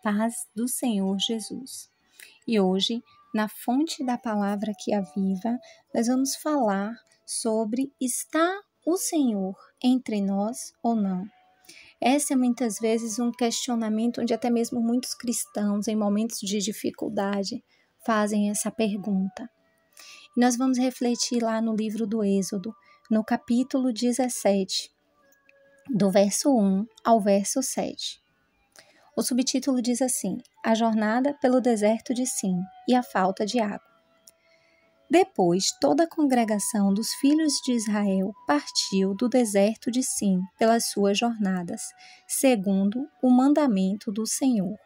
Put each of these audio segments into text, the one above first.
paz do Senhor Jesus. E hoje, na fonte da palavra que é viva, nós vamos falar sobre está o Senhor entre nós ou não? Essa é muitas vezes um questionamento onde até mesmo muitos cristãos, em momentos de dificuldade, fazem essa pergunta. E nós vamos refletir lá no livro do Êxodo, no capítulo 17, do verso 1 ao verso 7. O subtítulo diz assim: A jornada pelo deserto de Sim e a falta de água. Depois, toda a congregação dos filhos de Israel partiu do deserto de Sim pelas suas jornadas, segundo o mandamento do Senhor,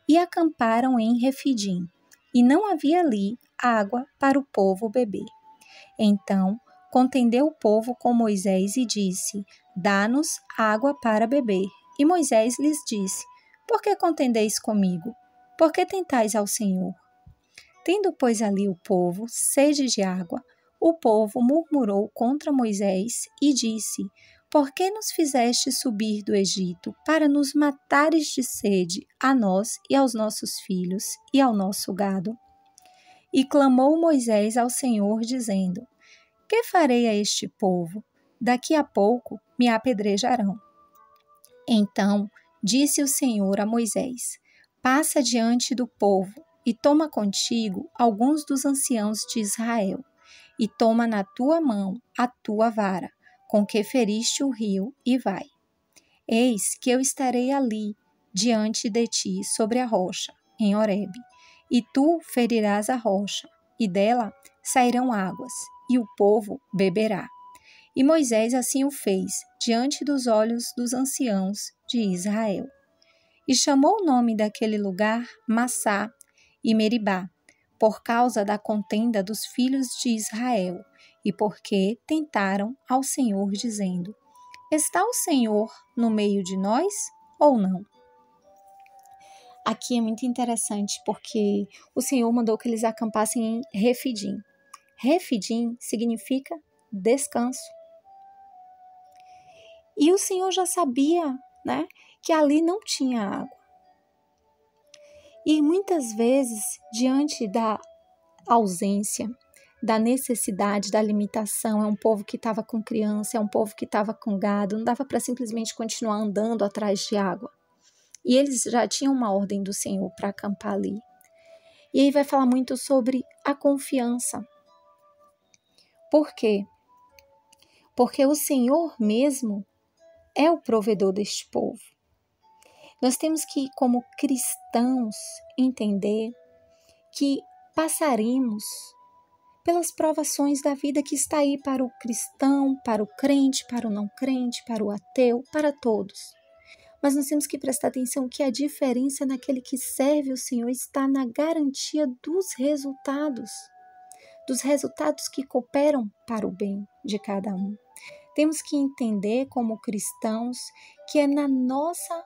e acamparam em Refidim, e não havia ali água para o povo beber. Então, contendeu o povo com Moisés e disse: Dá-nos água para beber. E Moisés lhes disse: Por que contendeis comigo? Por que tentais ao Senhor? Tendo, pois, ali o povo sede de água, o povo murmurou contra Moisés e disse: Por que nos fizeste subir do Egito para nos matares de sede, a nós e aos nossos filhos e ao nosso gado? E clamou Moisés ao Senhor, dizendo: Que farei a este povo? Daqui a pouco me apedrejarão. Então disse o Senhor a Moisés: Passa diante do povo e toma contigo alguns dos anciãos de Israel, e toma na tua mão a tua vara, com que feriste o rio, e vai. Eis que eu estarei ali diante de ti sobre a rocha, em Horebe, e tu ferirás a rocha, e dela sairão águas, e o povo beberá. E Moisés assim o fez, diante dos olhos dos anciãos de Israel. E chamou o nome daquele lugar Massá e Meribá, por causa da contenda dos filhos de Israel, e porque tentaram ao Senhor, dizendo: Está o Senhor no meio de nós ou não? Aqui é muito interessante, porque o Senhor mandou que eles acampassem em Refidim. Refidim significa descanso. E o Senhor já sabia, que ali não tinha água. E muitas vezes, diante da ausência, da necessidade, da limitação, é um povo que estava com criança, é um povo que estava com gado, não dava para simplesmente continuar andando atrás de água. E eles já tinham uma ordem do Senhor para acampar ali. E aí vai falar muito sobre a confiança. Por quê? Porque o Senhor mesmo é o provedor deste povo. Nós temos que, como cristãos, entender que passaremos pelas provações da vida que está aí para o cristão, para o crente, para o não crente, para o ateu, para todos. Mas nós temos que prestar atenção que a diferença naquele que serve o Senhor está na garantia dos resultados que cooperam para o bem de cada um. Temos que entender como cristãos que é na nossa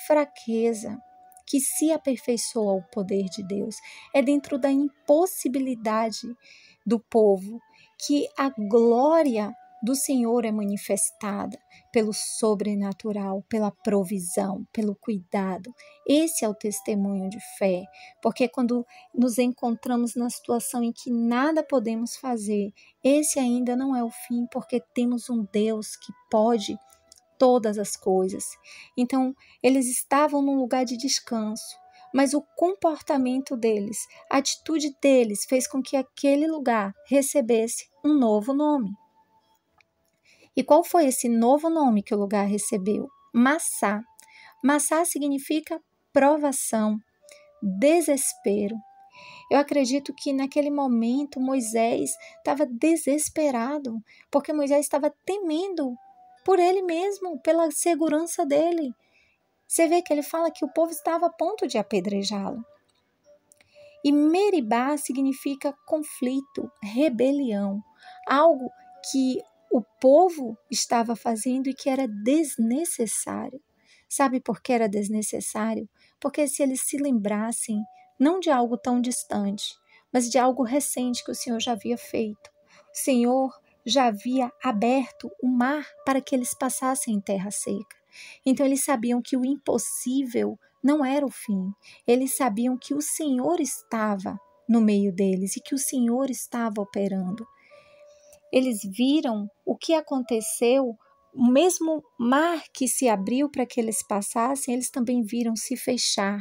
fraqueza que se aperfeiçoa o poder de Deus. É dentro da impossibilidade do povo que a glória do Senhor é manifestada pelo sobrenatural, pela provisão, pelo cuidado. Esse é o testemunho de fé, porque quando nos encontramos na situação em que nada podemos fazer, esse ainda não é o fim, porque temos um Deus que pode todas as coisas. Então, eles estavam num lugar de descanso, mas o comportamento deles, a atitude deles fez com que aquele lugar recebesse um novo nome. E qual foi esse novo nome que o lugar recebeu? Massá. Massá significa provação, desespero. Eu acredito que naquele momento Moisés estava desesperado, porque Moisés estava temendo por ele mesmo, pela segurança dele. Você vê que ele fala que o povo estava a ponto de apedrejá-lo. E Meribá significa conflito, rebelião, algo que o povo estava fazendo e que era desnecessário. Sabe por que era desnecessário? Porque se eles se lembrassem, não de algo tão distante, mas de algo recente que o Senhor já havia feito. O Senhor já havia aberto o mar para que eles passassem em terra seca. Então eles sabiam que o impossível não era o fim. Eles sabiam que o Senhor estava no meio deles e que o Senhor estava operando. Eles viram o que aconteceu, o mesmo mar que se abriu para que eles passassem, eles também viram se fechar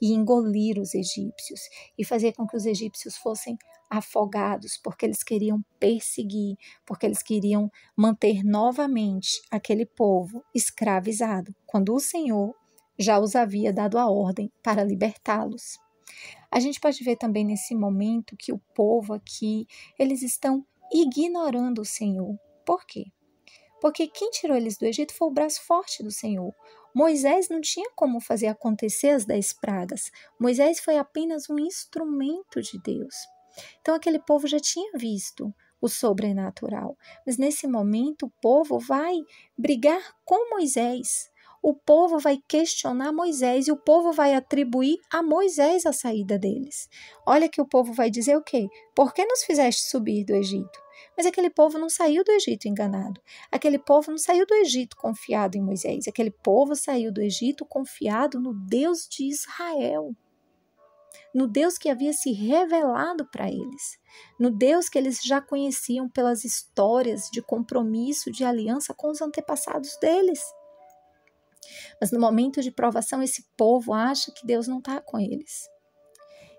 e engolir os egípcios e fazer com que os egípcios fossem afogados, porque eles queriam perseguir, porque eles queriam manter novamente aquele povo escravizado, quando o Senhor já os havia dado a ordem para libertá-los. A gente pode ver também nesse momento que o povo aqui, eles estão ignorando o Senhor. Por quê? Porque quem tirou eles do Egito foi o braço forte do Senhor. Moisés não tinha como fazer acontecer as 10 pragas. Moisés foi apenas um instrumento de Deus. Então aquele povo já tinha visto o sobrenatural. Mas nesse momento o povo vai brigar com Moisés. O povo vai questionar Moisés e o povo vai atribuir a Moisés a saída deles. Olha que o povo vai dizer o quê? Por que nos fizeste subir do Egito? Mas aquele povo não saiu do Egito enganado. Aquele povo não saiu do Egito confiado em Moisés. Aquele povo saiu do Egito confiado no Deus de Israel. No Deus que havia se revelado para eles. No Deus que eles já conheciam pelas histórias de compromisso, de aliança com os antepassados deles. Mas no momento de provação, esse povo acha que Deus não está com eles.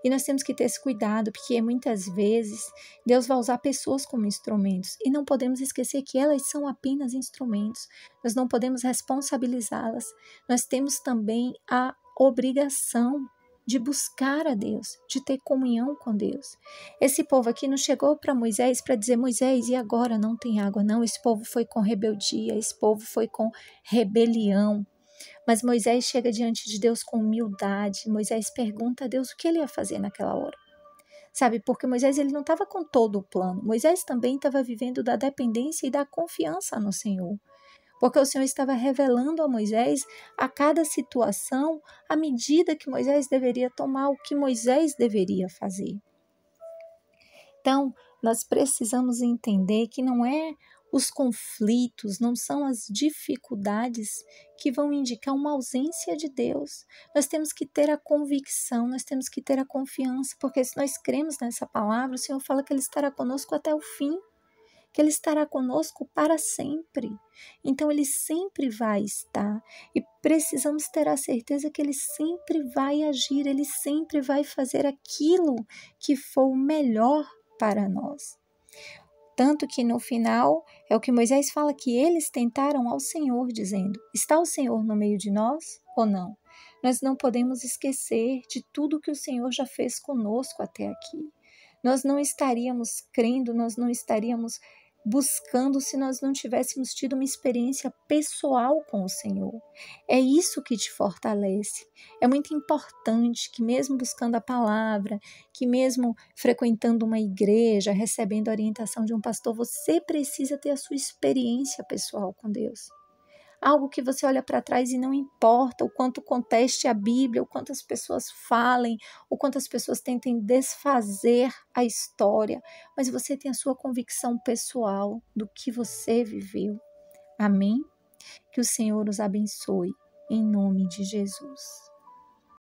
E nós temos que ter esse cuidado, porque muitas vezes Deus vai usar pessoas como instrumentos. E não podemos esquecer que elas são apenas instrumentos. Nós não podemos responsabilizá-las. Nós temos também a obrigação de buscar a Deus, de ter comunhão com Deus. Esse povo aqui não chegou para Moisés para dizer: Moisés, e agora não tem água? Não, esse povo foi com rebeldia, esse povo foi com rebelião. Mas Moisés chega diante de Deus com humildade. Moisés pergunta a Deus o que ele ia fazer naquela hora. Sabe, porque Moisés ele não estava com todo o plano. Moisés também estava vivendo da dependência e da confiança no Senhor. Porque o Senhor estava revelando a Moisés a cada situação a medida que Moisés deveria tomar, o que Moisés deveria fazer. Então, nós precisamos entender que não é os conflitos, não são as dificuldades que vão indicar uma ausência de Deus. Nós temos que ter a convicção, nós temos que ter a confiança, porque se nós cremos nessa palavra, o Senhor fala que Ele estará conosco até o fim, que Ele estará conosco para sempre. Então Ele sempre vai estar e precisamos ter a certeza que Ele sempre vai agir, Ele sempre vai fazer aquilo que for o melhor para nós. Tanto que no final é o que Moisés fala, que eles tentaram ao Senhor dizendo: está o Senhor no meio de nós ou não? Nós não podemos esquecer de tudo que o Senhor já fez conosco até aqui. Nós não estaríamos crendo, nós não estaríamos buscando se nós não tivéssemos tido uma experiência pessoal com o Senhor. É isso que te fortalece. É muito importante que mesmo buscando a palavra, que mesmo frequentando uma igreja, recebendo a orientação de um pastor, você precisa ter a sua experiência pessoal com Deus. Algo que você olha para trás e não importa o quanto conteste a Bíblia, o quanto as pessoas falem, o quanto as pessoas tentem desfazer a história, mas você tem a sua convicção pessoal do que você viveu. Amém? Que o Senhor os abençoe, em nome de Jesus.